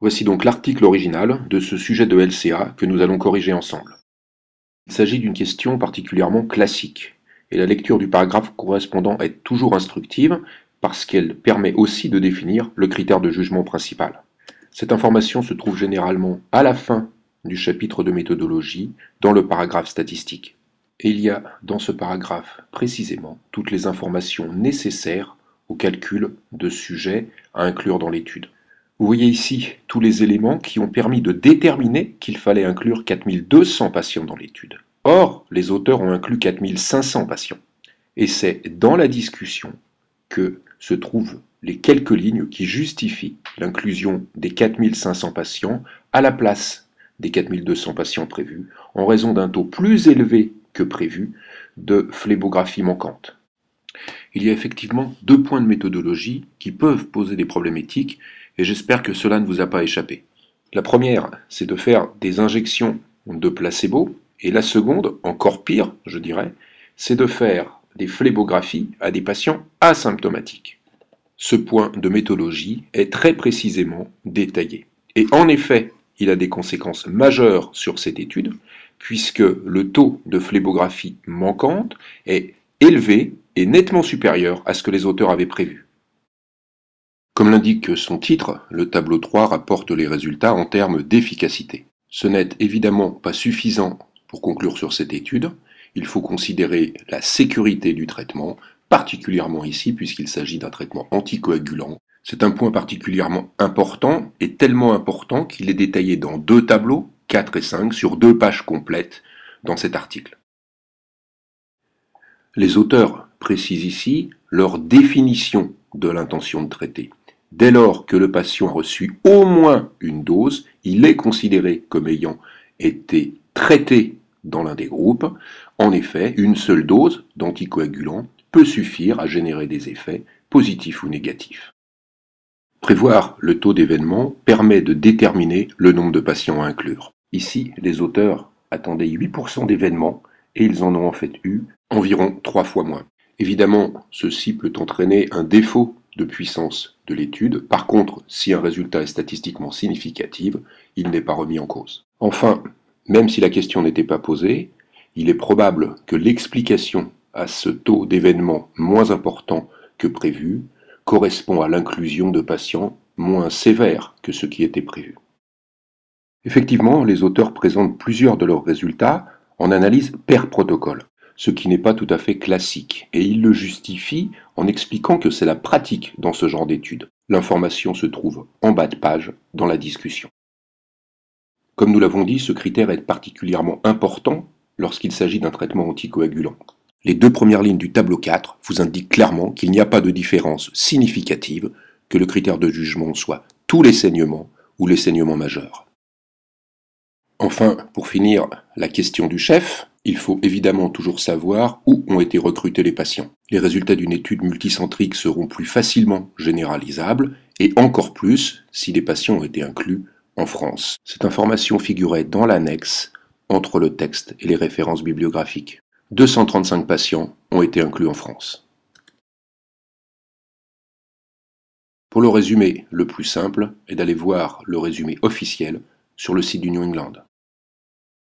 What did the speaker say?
Voici donc l'article original de ce sujet de LCA que nous allons corriger ensemble. Il s'agit d'une question particulièrement classique, et la lecture du paragraphe correspondant est toujours instructive parce qu'elle permet aussi de définir le critère de jugement principal. Cette information se trouve généralement à la fin du chapitre de méthodologie dans le paragraphe statistique. Et il y a dans ce paragraphe précisément toutes les informations nécessaires au calcul de sujets à inclure dans l'étude. Vous voyez ici tous les éléments qui ont permis de déterminer qu'il fallait inclure 4200 patients dans l'étude. Or, les auteurs ont inclus 4500 patients. Et c'est dans la discussion que se trouvent les quelques lignes qui justifient l'inclusion des 4500 patients à la place des 4200 patients prévus, en raison d'un taux plus élevé que prévu de phlébographie manquante. Il y a effectivement deux points de méthodologie qui peuvent poser des problèmes éthiques, et j'espère que cela ne vous a pas échappé. La première, c'est de faire des injections de placebo, et la seconde, encore pire, je dirais, c'est de faire des phlébographies à des patients asymptomatiques. Ce point de méthodologie est très précisément détaillé. Et en effet, il a des conséquences majeures sur cette étude, puisque le taux de phlébographie manquante est élevé et nettement supérieur à ce que les auteurs avaient prévu. Comme l'indique son titre, le tableau 3 rapporte les résultats en termes d'efficacité. Ce n'est évidemment pas suffisant pour conclure sur cette étude. Il faut considérer la sécurité du traitement, particulièrement ici puisqu'il s'agit d'un traitement anticoagulant. C'est un point particulièrement important et tellement important qu'il est détaillé dans deux tableaux, 4 et 5, sur 2 pages complètes dans cet article. Les auteurs précisent ici leur définition de l'intention de traiter. Dès lors que le patient a reçu au moins une dose, il est considéré comme ayant été traité dans l'un des groupes. En effet, une seule dose d'anticoagulant peut suffire à générer des effets positifs ou négatifs. Prévoir le taux d'événement permet de déterminer le nombre de patients à inclure. Ici, les auteurs attendaient 8% d'événements et ils en ont en fait eu environ 3 fois moins. Évidemment, ceci peut entraîner un défaut de puissance de l'étude. Par contre, si un résultat est statistiquement significatif, il n'est pas remis en cause. Enfin, même si la question n'était pas posée, il est probable que l'explication à ce taux d'événements moins important que prévu correspond à l'inclusion de patients moins sévères que ce qui était prévu. Effectivement, les auteurs présentent plusieurs de leurs résultats en analyse per protocole, ce qui n'est pas tout à fait classique, et ils le justifient en expliquant que c'est la pratique dans ce genre d'études. L'information se trouve en bas de page dans la discussion. Comme nous l'avons dit, ce critère est particulièrement important lorsqu'il s'agit d'un traitement anticoagulant. Les 2 premières lignes du tableau 4 vous indiquent clairement qu'il n'y a pas de différence significative, que le critère de jugement soit tous les saignements ou les saignements majeurs. Enfin, pour finir, la question du chef, il faut évidemment toujours savoir où ont été recrutés les patients. Les résultats d'une étude multicentrique seront plus facilement généralisables, et encore plus si les patients ont été inclus en France. Cette information figurait dans l'annexe entre le texte et les références bibliographiques. 235 patients ont été inclus en France. Pour le résumé le plus simple est d'aller voir le résumé officiel sur le site du New England.